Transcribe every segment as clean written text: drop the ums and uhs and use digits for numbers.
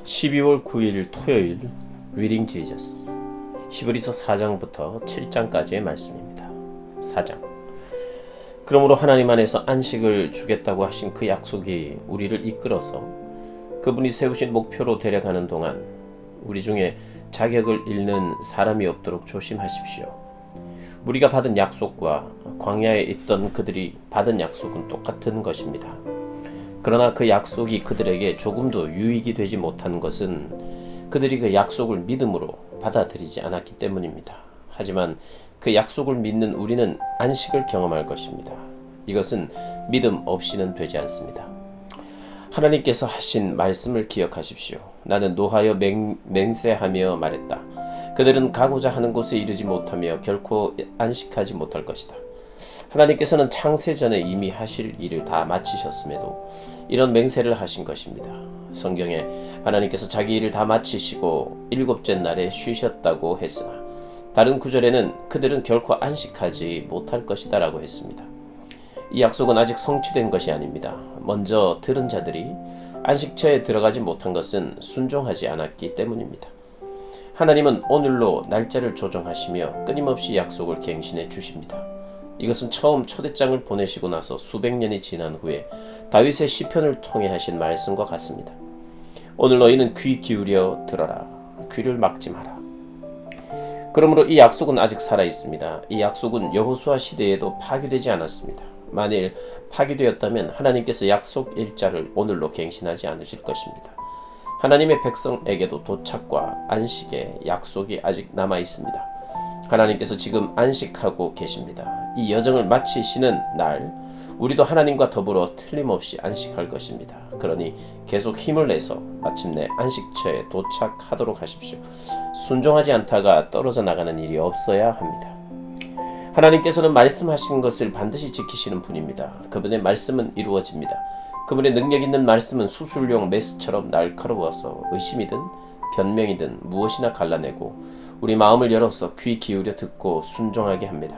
12월 9일 토요일 리딩 지저스 히브리서 4장부터 7장까지의 말씀입니다. 4장. 그러므로 하나님 안에서 안식을 주겠다고 하신 그 약속이 우리를 이끌어서 그분이 세우신 목표로 데려가는 동안 우리 중에 자격을 잃는 사람이 없도록 조심하십시오. 우리가 받은 약속과 광야에 있던 그들이 받은 약속은 똑같은 것입니다. 그러나 그 약속이 그들에게 조금도 유익이 되지 못한 것은 그들이 그 약속을 믿음으로 받아들이지 않았기 때문입니다. 하지만 그 약속을 믿는 우리는 안식을 경험할 것입니다. 이것은 믿음 없이는 되지 않습니다. 하나님께서 하신 말씀을 기억하십시오. 나는 노하여 맹세하며 말했다. 그들은 가고자 하는 곳에 이르지 못하며 결코 안식하지 못할 것이다. 하나님께서는 창세전에 이미 하실 일을 다 마치셨음에도 이런 맹세를 하신 것입니다. 성경에 하나님께서 자기 일을 다 마치시고 일곱째 날에 쉬셨다고 했으나 다른 구절에는 그들은 결코 안식하지 못할 것이다 라고 했습니다. 이 약속은 아직 성취된 것이 아닙니다. 먼저 들은 자들이 안식처에 들어가지 못한 것은 순종하지 않았기 때문입니다. 하나님은 오늘로 날짜를 조정하시며 끊임없이 약속을 갱신해 주십니다. 이것은 처음 초대장을 보내시고 나서 수백 년이 지난 후에 다윗의 시편을 통해 하신 말씀과 같습니다. 오늘 너희는 귀 기울여 들어라. 귀를 막지 마라. 그러므로 이 약속은 아직 살아 있습니다. 이 약속은 여호수아 시대에도 파기되지 않았습니다. 만일 파기되었다면 하나님께서 약속 일자를 오늘로 갱신하지 않으실 것입니다. 하나님의 백성에게도 도착과 안식의 약속이 아직 남아 있습니다. 하나님께서 지금 안식하고 계십니다. 이 여정을 마치시는 날 우리도 하나님과 더불어 틀림없이 안식할 것입니다. 그러니 계속 힘을 내서 마침내 안식처에 도착하도록 하십시오. 순종하지 않다가 떨어져 나가는 일이 없어야 합니다. 하나님께서는 말씀하신 것을 반드시 지키시는 분입니다. 그분의 말씀은 이루어집니다. 그분의 능력 있는 말씀은 수술용 메스처럼 날카로워서 의심이든 변명이든 무엇이나 갈라내고 우리 마음을 열어서 귀 기울여 듣고 순종하게 합니다.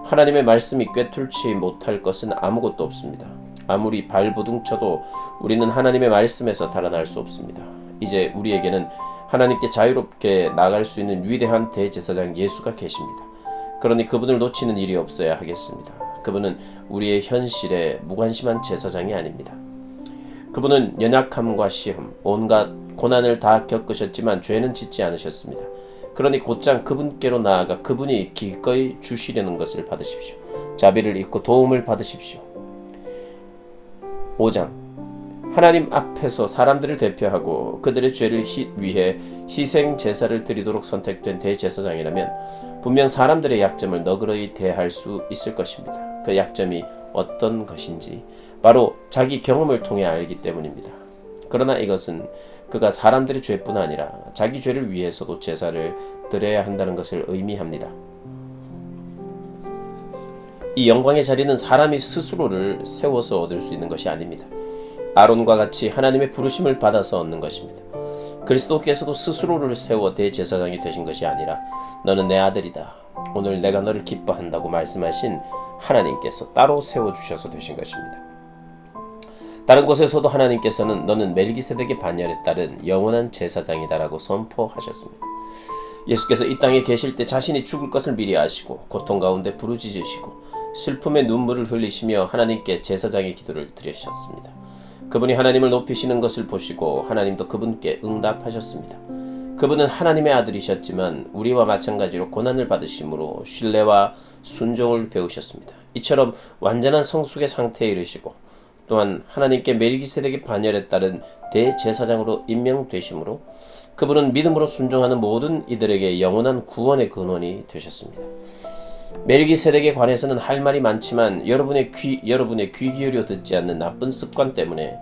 하나님의 말씀이 꿰뚫지 못할 것은 아무것도 없습니다. 아무리 발부둥쳐도 우리는 하나님의 말씀에서 달아날 수 없습니다. 이제 우리에게는 하나님께 자유롭게 나갈 수 있는 위대한 대제사장 예수가 계십니다. 그러니 그분을 놓치는 일이 없어야 하겠습니다. 그분은 우리의 현실에 무관심한 제사장이 아닙니다. 그분은 연약함과 시험, 온갖 고난을 다 겪으셨지만 죄는 짓지 않으셨습니다. 그러니 곧장 그분께로 나아가 그분이 기꺼이 주시려는 것을 받으십시오. 자비를 입고 도움을 받으십시오. 5장. 하나님 앞에서 사람들을 대표하고 그들의 죄를 위해 희생 제사를 드리도록 선택된 대제사장이라면 분명 사람들의 약점을 너그러이 대할 수 있을 것입니다. 그 약점이 어떤 것인지 바로 자기 경험을 통해 알기 때문입니다. 그러나 이것은 그가 사람들의 죄뿐 아니라 자기 죄를 위해서도 제사를 드려야 한다는 것을 의미합니다. 이 영광의 자리는 사람이 스스로를 세워서 얻을 수 있는 것이 아닙니다. 아론과 같이 하나님의 부르심을 받아서 얻는 것입니다. 그리스도께서도 스스로를 세워 대제사장이 되신 것이 아니라 너는 내 아들이다. 오늘 내가 너를 기뻐한다고 말씀하신 하나님께서 따로 세워주셔서 되신 것입니다. 다른 곳에서도 하나님께서는 너는 멜기세덱의 반열에 따른 영원한 제사장이다라고 선포하셨습니다. 예수께서 이 땅에 계실 때 자신이 죽을 것을 미리 아시고 고통 가운데 부르짖으시고 슬픔의 눈물을 흘리시며 하나님께 제사장의 기도를 드리셨습니다. 그분이 하나님을 높이시는 것을 보시고 하나님도 그분께 응답하셨습니다. 그분은 하나님의 아들이셨지만 우리와 마찬가지로 고난을 받으심으로 신뢰와 순종을 배우셨습니다. 이처럼 완전한 성숙의 상태에 이르시고 또한 하나님께 멜기세덱의 반열에 따른 대제사장으로 임명되심으로 그분은 믿음으로 순종하는 모든 이들에게 영원한 구원의 근원이 되셨습니다. 멜기세덱에 관해서는 할 말이 많지만 여러분의 귀 기울여 듣지 않는 나쁜 습관 때문에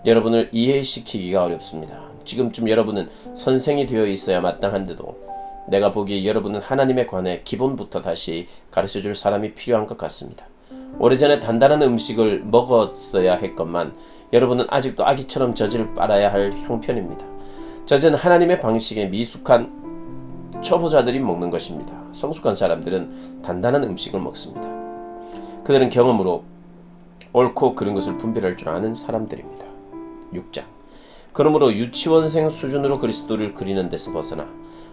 여러분을 이해시키기가 어렵습니다. 지금쯤 여러분은 선생이 되어 있어야 마땅한데도 내가 보기에 여러분은 하나님에 관해 기본부터 다시 가르쳐줄 사람이 필요한 것 같습니다. 오래전에 단단한 음식을 먹었어야 했건만 여러분은 아직도 아기처럼 젖을 빨아야 할 형편입니다. 젖은 하나님의 방식에 미숙한 초보자들이 먹는 것입니다. 성숙한 사람들은 단단한 음식을 먹습니다. 그들은 경험으로 옳고 그른 것을 분별할 줄 아는 사람들입니다. 6장. 그러므로 유치원생 수준으로 그리스도를 그리는 데서 벗어나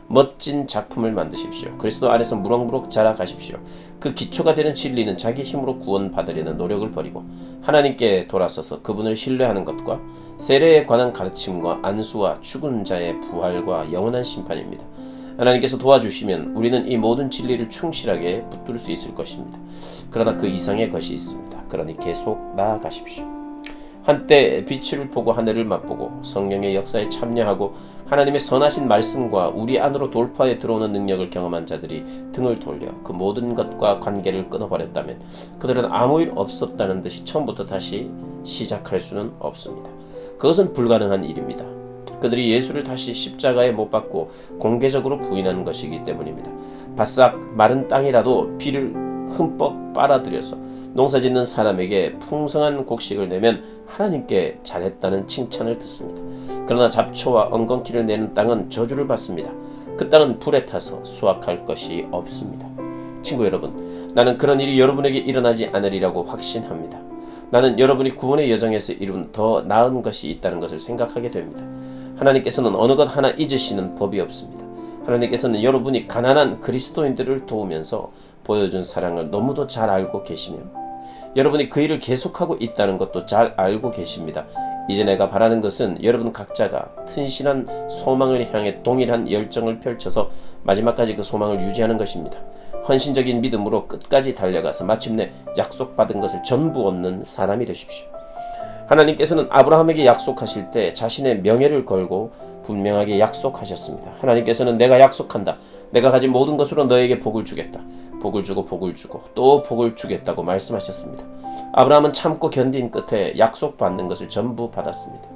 멋진 작품을 만드십시오. 그리스도 안에서 무럭무럭 자라가십시오. 그 기초가 되는 진리는 자기 힘으로 구원받으려는 노력을 버리고 하나님께 돌아서서 그분을 신뢰하는 것과 세례에 관한 가르침과 안수와 죽은 자의 부활과 영원한 심판입니다. 하나님께서 도와주시면 우리는 이 모든 진리를 충실하게 붙들 수 있을 것입니다. 그러나 그 이상의 것이 있습니다. 그러니 계속 나아가십시오. 한때 빛을 보고 하늘을 맛보고 성령의 역사에 참여하고 하나님의 선하신 말씀과 우리 안으로 돌파해 들어오는 능력을 경험한 자들이 등을 돌려 그 모든 것과 관계를 끊어버렸다면 그들은 아무 일 없었다는 듯이 처음부터 다시 시작할 수는 없습니다. 그것은 불가능한 일입니다. 그들이 예수를 다시 십자가에 못 박고 공개적으로 부인하는 것이기 때문입니다. 바싹 마른 땅이라도 비를 흠뻑 빨아들여서 농사짓는 사람에게 풍성한 곡식을 내면 하나님께 잘했다는 칭찬을 듣습니다. 그러나 잡초와 엉겅퀴를 내는 땅은 저주를 받습니다. 그 땅은 불에 타서 수확할 것이 없습니다. 친구 여러분, 나는 그런 일이 여러분에게 일어나지 않으리라고 확신합니다. 나는 여러분이 구원의 여정에서 이룬 더 나은 것이 있다는 것을 생각하게 됩니다. 하나님께서는 어느 것 하나 잊으시는 법이 없습니다. 하나님께서는 여러분이 가난한 그리스도인들을 도우면서 보여준 사랑을 너무도 잘 알고 계시며 여러분이 그 일을 계속하고 있다는 것도 잘 알고 계십니다. 이제 내가 바라는 것은 여러분 각자가 튼실한 소망을 향해 동일한 열정을 펼쳐서 마지막까지 그 소망을 유지하는 것입니다. 헌신적인 믿음으로 끝까지 달려가서 마침내 약속받은 것을 전부 얻는 사람이 되십시오. 하나님께서는 아브라함에게 약속하실 때 자신의 명예를 걸고 분명하게 약속하셨습니다. 하나님께서는 내가 약속한다. 내가 가진 모든 것으로 너에게 복을 주겠다. 복을 주고 복을 주고 또 복을 주겠다고 말씀하셨습니다. 아브라함은 참고 견딘 끝에 약속받는 것을 전부 받았습니다.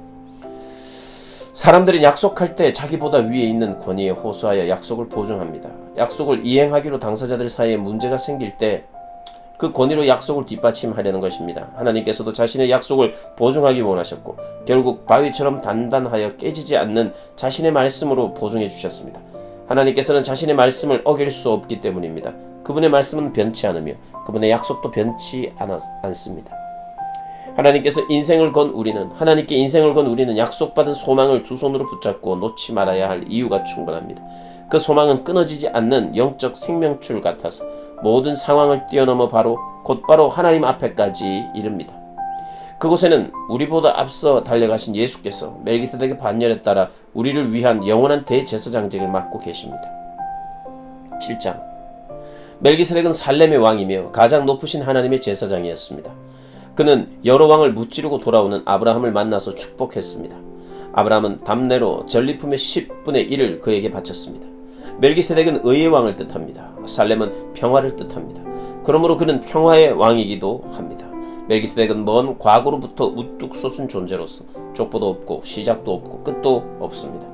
사람들은 약속할 때 자기보다 위에 있는 권위에 호소하여 약속을 보증합니다. 약속을 이행하기로 당사자들 사이에 문제가 생길 때 그 권위로 약속을 뒷받침하려는 것입니다. 하나님께서도 자신의 약속을 보증하기 원하셨고 결국 바위처럼 단단하여 깨지지 않는 자신의 말씀으로 보증해 주셨습니다. 하나님께서는 자신의 말씀을 어길 수 없기 때문입니다. 그분의 말씀은 변치 않으며 그분의 약속도 변치 않습니다. 하나님께 인생을 건 우리는 약속받은 소망을 두 손으로 붙잡고 놓지 말아야 할 이유가 충분합니다. 그 소망은 끊어지지 않는 영적 생명줄 같아서 모든 상황을 뛰어넘어 곧바로 하나님 앞에까지 이릅니다. 그곳에는 우리보다 앞서 달려가신 예수께서 멜기세덱의 반열에 따라 우리를 위한 영원한 대제사장직을 맡고 계십니다. 7장 멜기세덱은 살렘의 왕이며 가장 높으신 하나님의 제사장이었습니다. 그는 여러 왕을 무찌르고 돌아오는 아브라함을 만나서 축복했습니다. 아브라함은 답례로 전리품의 10분의 1을 그에게 바쳤습니다. 멜기세덱은 의의 왕을 뜻합니다. 살렘은 평화를 뜻합니다. 그러므로 그는 평화의 왕이기도 합니다. 멜기세덱은 먼 과거로부터 우뚝 솟은 존재로서 족보도 없고 시작도 없고 끝도 없습니다.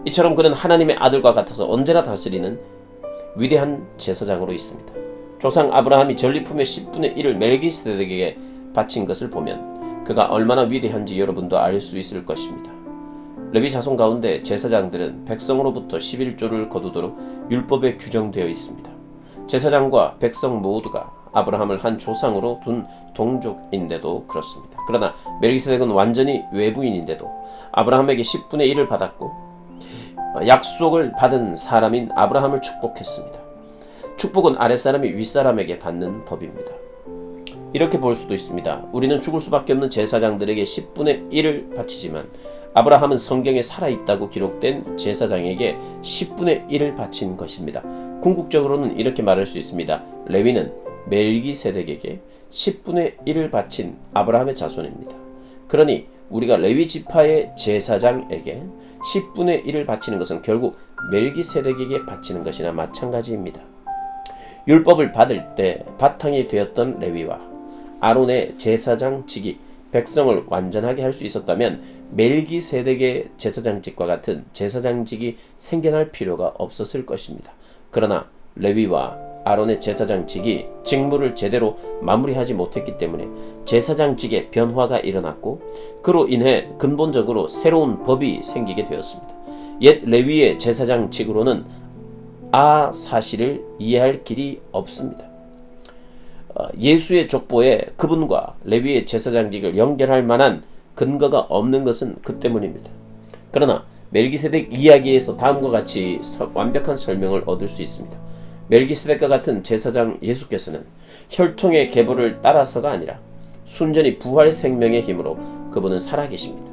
이처럼 그는 하나님의 아들과 같아서 언제나 다스리는 위대한 제사장으로 있습니다. 조상 아브라함이 전리품의 10분의 1을 멜기세덱에게 바친 것을 보면 그가 얼마나 위대한지 여러분도 알 수 있을 것입니다. 레위 자손 가운데 제사장들은 백성으로부터 11조를 거두도록 율법에 규정되어 있습니다. 제사장과 백성 모두가 아브라함을 한 조상으로 둔 동족인데도 그렇습니다. 그러나 멜기세덱은 완전히 외부인인데도 아브라함에게 10분의 1을 받았고 약속을 받은 사람인 아브라함을 축복했습니다. 축복은 아랫사람이 윗사람에게 받는 법입니다. 이렇게 볼 수도 있습니다. 우리는 죽을 수밖에 없는 제사장들에게 10분의 1을 바치지만 아브라함은 성경에 살아있다고 기록된 제사장에게 10분의 1을 바친 것입니다. 궁극적으로는 이렇게 말할 수 있습니다. 레위는 멜기세덱에게 10분의 1을 바친 아브라함의 자손입니다. 그러니 우리가 레위 지파의 제사장에게 10분의 1을 바치는 것은 결국 멜기세덱에게 바치는 것이나 마찬가지입니다. 율법을 받을 때 바탕이 되었던 레위와 아론의 제사장직이 백성을 완전하게 할 수 있었다면 멜기세덱의 제사장직과 같은 제사장직이 생겨날 필요가 없었을 것입니다. 그러나 레위와 아론의 제사장직이 직무를 제대로 마무리하지 못했기 때문에 제사장직의 변화가 일어났고 그로 인해 근본적으로 새로운 법이 생기게 되었습니다. 옛 레위의 제사장직으로는 사실을 이해할 길이 없습니다. 예수의 족보에 그분과 레위의 제사장직을 연결할 만한 근거가 없는 것은 그 때문입니다. 그러나 멜기세덱 이야기에서 다음과 같이 완벽한 설명을 얻을 수 있습니다. 멜기세덱과 같은 제사장 예수께서는 혈통의 계보를 따라서가 아니라 순전히 부활 생명의 힘으로 그분은 살아계십니다.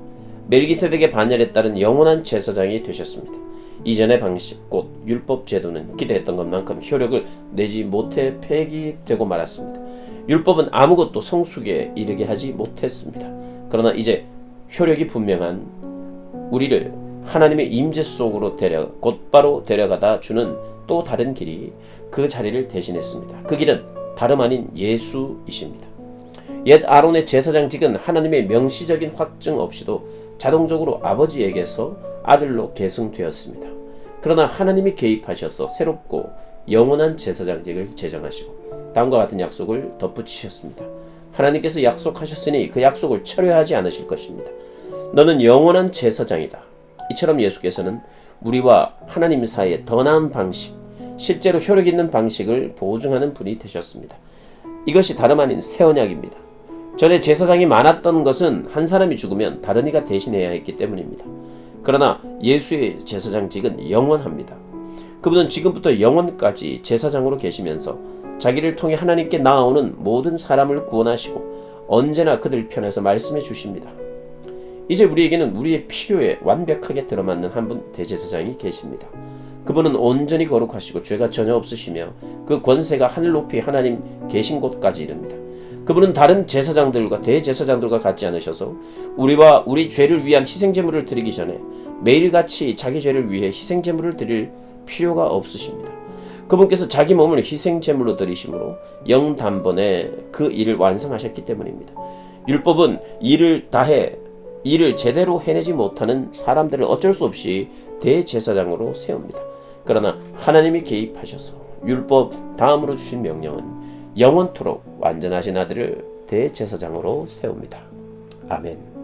멜기세덱의 반열에 따른 영원한 제사장이 되셨습니다. 이전의 방식, 곧 율법 제도는 기대했던 것만큼 효력을 내지 못해 폐기되고 말았습니다. 율법은 아무것도 성숙에 이르게 하지 못했습니다. 그러나 이제 효력이 분명한 우리를 하나님의 임재 속으로 곧바로 데려가다 주는 또 다른 길이 그 자리를 대신했습니다. 그 길은 다름 아닌 예수이십니다. 옛 아론의 제사장직은 하나님의 명시적인 확증 없이도 자동적으로 아버지에게서 아들로 계승되었습니다. 그러나 하나님이 개입하셔서 새롭고 영원한 제사장직을 제정하시고 다음과 같은 약속을 덧붙이셨습니다. 하나님께서 약속하셨으니 그 약속을 철회하지 않으실 것입니다. 너는 영원한 제사장이다. 이처럼 예수께서는 우리와 하나님 사이에 더 나은 방식, 실제로 효력 있는 방식을 보증하는 분이 되셨습니다. 이것이 다름 아닌 새 언약입니다. 전에 제사장이 많았던 것은 한 사람이 죽으면 다른 이가 대신해야 했기 때문입니다. 그러나 예수의 제사장직은 영원합니다. 그분은 지금부터 영원까지 제사장으로 계시면서 자기를 통해 하나님께 나아오는 모든 사람을 구원하시고 언제나 그들 편에서 말씀해 주십니다. 이제 우리에게는 우리의 필요에 완벽하게 들어맞는 한 분 대제사장이 계십니다. 그분은 온전히 거룩하시고 죄가 전혀 없으시며 그 권세가 하늘 높이 하나님 계신 곳까지 이릅니다. 그분은 다른 제사장들과 대제사장들과 같지 않으셔서 우리와 우리 죄를 위한 희생제물을 드리기 전에 매일같이 자기 죄를 위해 희생제물을 드릴 필요가 없으십니다. 그분께서 자기 몸을 희생제물로 드리심으로 영단번에 그 일을 완성하셨기 때문입니다. 율법은 일을 제대로 해내지 못하는 사람들을 어쩔 수 없이 대제사장으로 세웁니다. 그러나 하나님이 개입하셔서 율법 다음으로 주신 명령은 영원토록 완전하신 아들을 대제사장으로 세웁니다. 아멘.